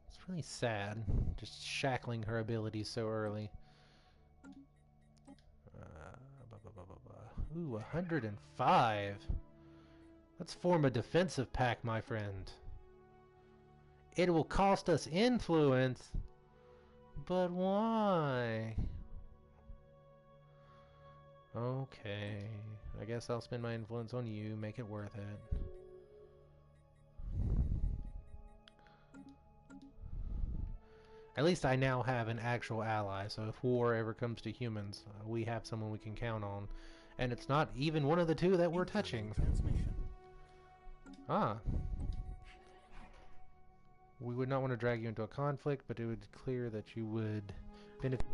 It's really sad, just shackling her abilities so early. Ooh, 105. Let's form a defensive pact, my friend. It will cost us influence. But why? Okay, I guess I'll spend my influence on you, make it worth it. At least I now have an actual ally, so if war ever comes to humans, we have someone we can count on. And it's not even one of the two that we're touching. Ah. We would not want to drag you into a conflict, but it would be clear that you would benefit.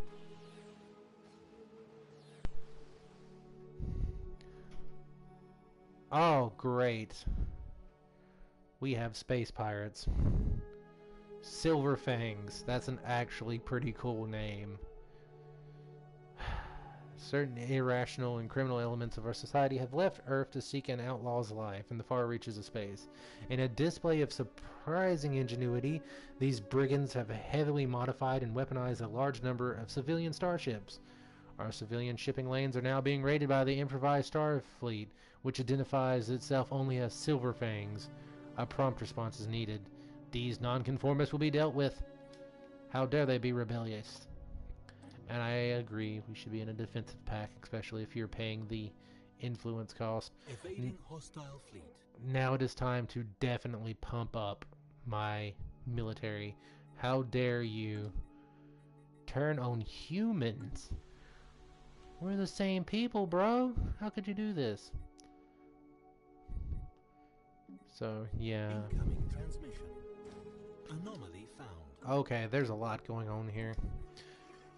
Oh, great. We have space pirates. Silver Fangs. That's an actually pretty cool name. Certain irrational and criminal elements of our society have left Earth to seek an outlaw's life in the far reaches of space. In a display of surprising ingenuity, these brigands have heavily modified and weaponized a large number of civilian starships. Our civilian shipping lanes are now being raided by the improvised Starfleet, which identifies itself only as Silver Fangs. A prompt response is needed. These nonconformists will be dealt with. How dare they be rebellious? And I agree, we should be in a defensive pack, especially if you're paying the influence cost.
Evading hostile fleet.
Now it is time to definitely pump up my military. How dare you turn on humans? We're the same people, bro. How could you do this? So, yeah.
Incoming transmission. Anomaly found.
Okay, there's a lot going on here.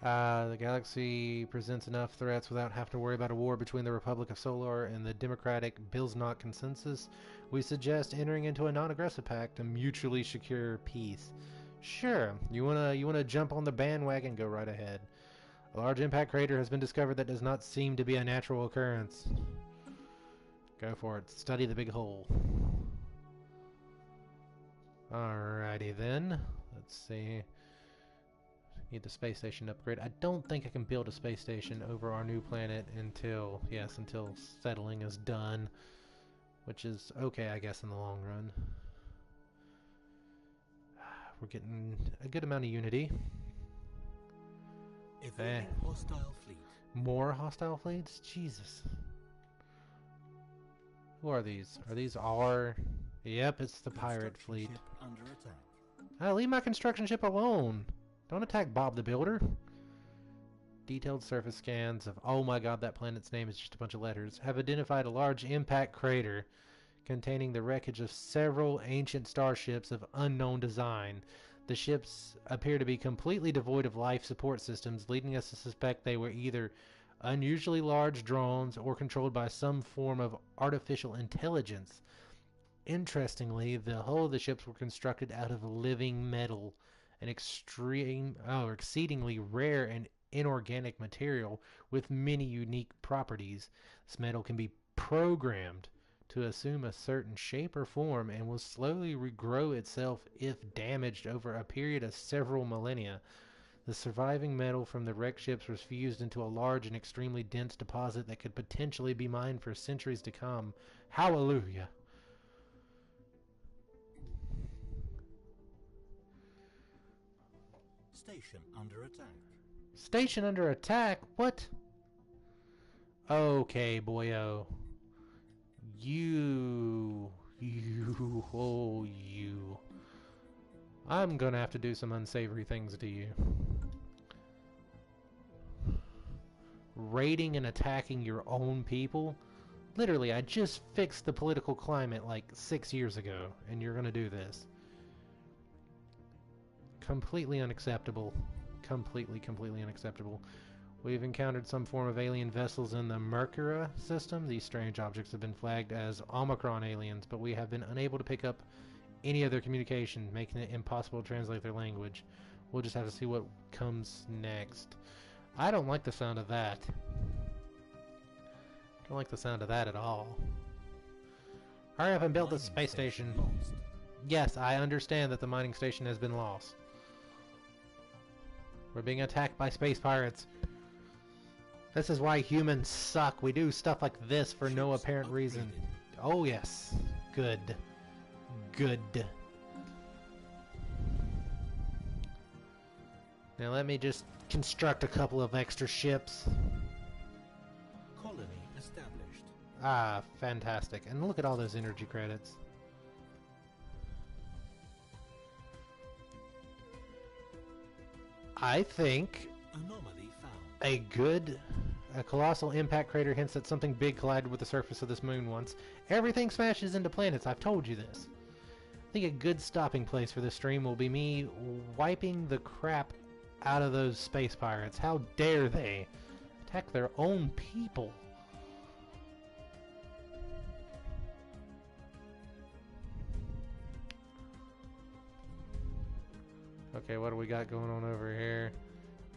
The galaxy presents enough threats without having to worry about a war between the Republic of Solar and the Democratic Bilsnot Consensus. We suggest entering into a non-aggressive pact to mutually secure peace. Sure, you wanna jump on the bandwagon, go right ahead. A large impact crater has been discovered that does not seem to be a natural occurrence. Go for it. Study the big hole. Alrighty then. Let's see. Need the space station upgrade. I don't think I can build a space station over our new planet until
Until
settling is done. Which is okay, I guess, in the long run. We're getting a good amount of unity.
Evading hostile fleet.
More hostile fleets? Jesus. Who are these? Are these our... Yep, it's the pirate fleet.
Ship under attack.
Leave my construction ship alone. Don't attack Bob the Builder. Detailed surface scans of... Oh my god, that planet's name is just a bunch of letters. Have identified a large impact crater containing the wreckage of several ancient starships of unknown design. The ships appear to be completely devoid of life support systems, leading us to suspect they were either unusually large drones or controlled by some form of artificial intelligence. Interestingly, the hull of the ships were constructed out of living metal, an exceedingly rare and inorganic material with many unique properties. This metal can be programmed to assume a certain shape or form and will slowly regrow itself if damaged over a period of several millennia. The surviving metal from the wrecked ships was fused into a large and extremely dense deposit that could potentially be mined for centuries to come. Hallelujah!
Station under attack.
Station under attack? What? Okay, boyo. You. I'm gonna have to do some unsavory things to you. Raiding and attacking your own people? Literally, I just fixed the political climate like 6 years ago, and you're gonna do this. Completely unacceptable. Completely unacceptable. We've encountered some form of alien vessels in the Mercury system. These strange objects have been flagged as Omicron aliens, but we have been unable to pick up any of their communication, making it impossible to translate their language. We'll just have to see what comes next. I don't like the sound of that. Don't like the sound of that at all. Hurry up and build the space station.
Lost.
Yes, I understand that the mining station has been lost. We're being attacked by space pirates. This is why humans suck. We do stuff like this for no apparent reason. Oh yes. Good. Good. Now let me just construct a couple of extra ships.
Colony established.
Ah, fantastic. And look at all those energy credits. I think
Anomaly found.
a colossal impact crater hints that something big collided with the surface of this moon once. Everything smashes into planets, I've told you this. I think a good stopping place for this stream will be me wiping the crap out of those space pirates. How dare they attack their own people? Okay, what do we got going on over here?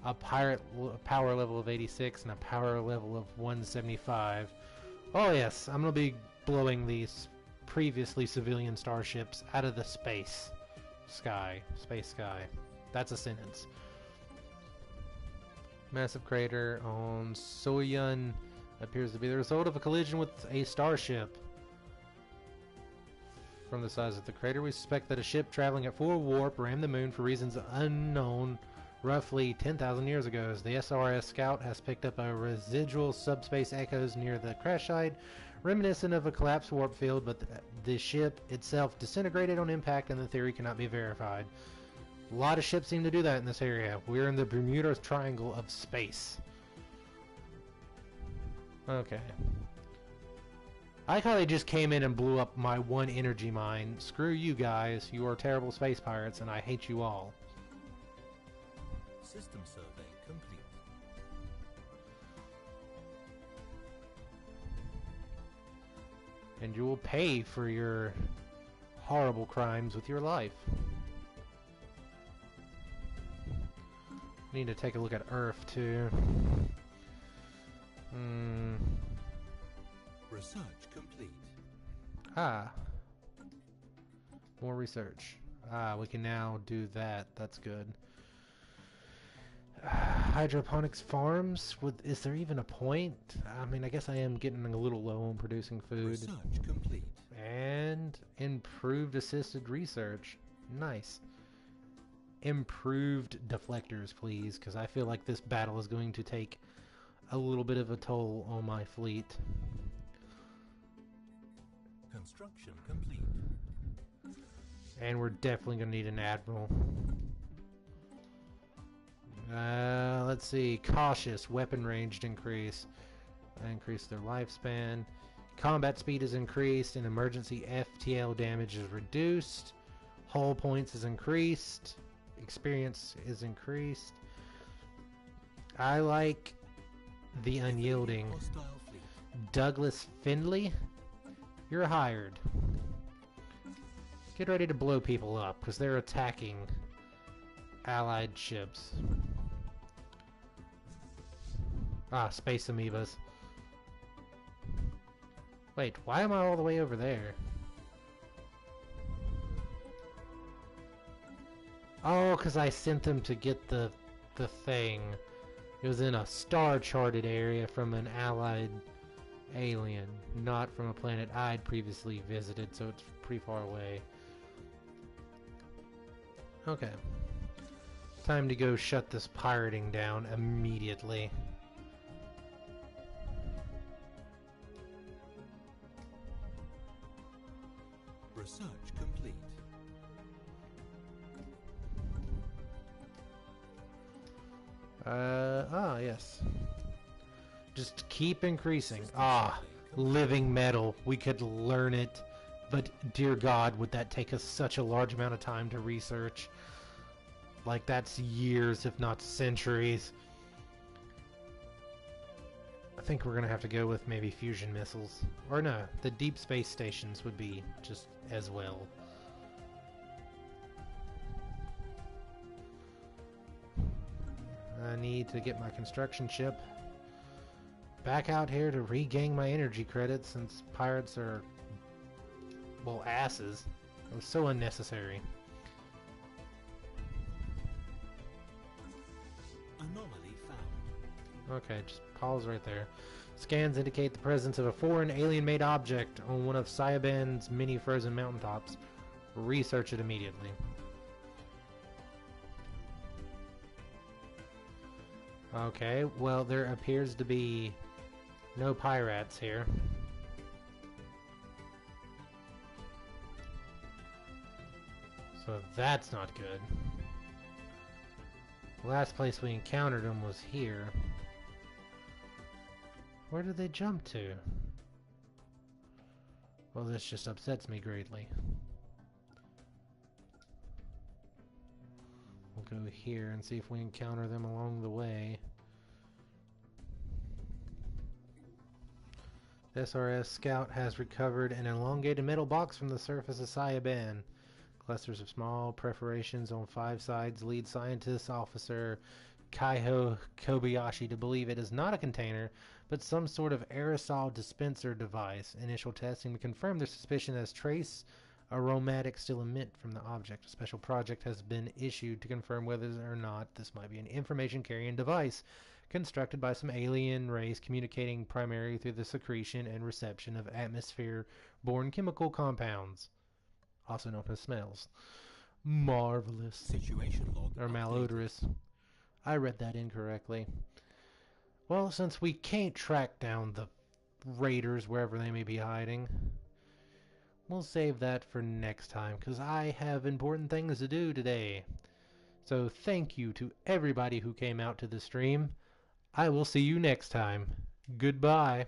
A pirate power level of 86 and a power level of 175. Oh yes, I'm gonna be blowing these previously civilian starships out of the space sky. That's a sentence. Massive crater on Soyun appears to be the result of a collision with a starship. From the size of the crater, we suspect that a ship traveling at full warp rammed the moon for reasons unknown roughly 10,000 years ago. The SRS Scout has picked up a residual subspace echoes near the crash site, reminiscent of a collapsed warp field, but the ship itself disintegrated on impact and the theory cannot be verified. A lot of ships seem to do that in this area. We're in the Bermuda Triangle of space. Okay. I like how they just came in and blew up my one energy mine. Screw you guys. You are terrible space pirates and I hate you all.
System survey complete.
And you will pay for your horrible crimes with your life. Need to take a look at Earth too.
Research complete.
More research. We can now do that. That's good. Hydroponics farms? Is there even a point? I mean, I guess I am getting a little low on producing food.
Research complete.
And improved assisted research. Nice. improved deflectors, please, because I feel like this battle is going to take a little bit of a toll on my fleet.
Construction complete.
And we're definitely going to need an admiral. Let's see. Cautious. Weapon range increase. Increase their lifespan. Combat speed is increased, and emergency FTL damage is reduced. Hull points is increased. Experience is increased. I like the unyielding.
Hostile fleet.
Douglas Findley, you're hired. Get ready to blow people up, because they're attacking Allied ships. Ah, space amoebas. Wait, why am I all the way over there? Oh, because I sent them to get the thing. It was in a star-charted area from an allied alien, not from a planet I'd previously visited, so it's pretty far away. Okay. Time to go shut this pirating down immediately.
Research complete.
Yes. Just keep increasing. Ah, living metal. We could learn it. But, dear God, would that take us such a large amount of time to research? Like, that's years, if not centuries. I think we're going to have to go with maybe fusion missiles. Or no, the deep space stations would be just as well. I need to get my construction ship back out here to regain my energy credits, since pirates are, well, asses. It was so unnecessary.
Anomaly found.
Okay, just pause right there. Scans indicate the presence of a foreign alien-made object on one of Cyaban's many frozen mountaintops. Research it immediately. Okay, well, there appears to be no pirates here. So that's not good. The last place we encountered them was here. Where did they jump to? Well, this just upsets me greatly. We'll go here and see if we encounter them along the way. The SRS Scout has recovered an elongated metal box from the surface of Cyaban. Clusters of small perforations on 5 sides lead scientist officer Kaiho Kobayashi to believe it is not a container, but some sort of aerosol dispenser device. Initial testing confirmed their suspicion as trace aromatic still emit from the object. A special project has been issued to confirm whether or not this might be an information-carrying device constructed by some alien race communicating primarily through the secretion and reception of atmosphere-borne chemical compounds, also known as smells. Marvelous.
Situation log
Or
updated.
malodorous. I read that incorrectly. Well, since we can't track down the raiders wherever they may be hiding, we'll save that for next time, because I have important things to do today. So thank you to everybody who came out to the stream. I will see you next time. Goodbye.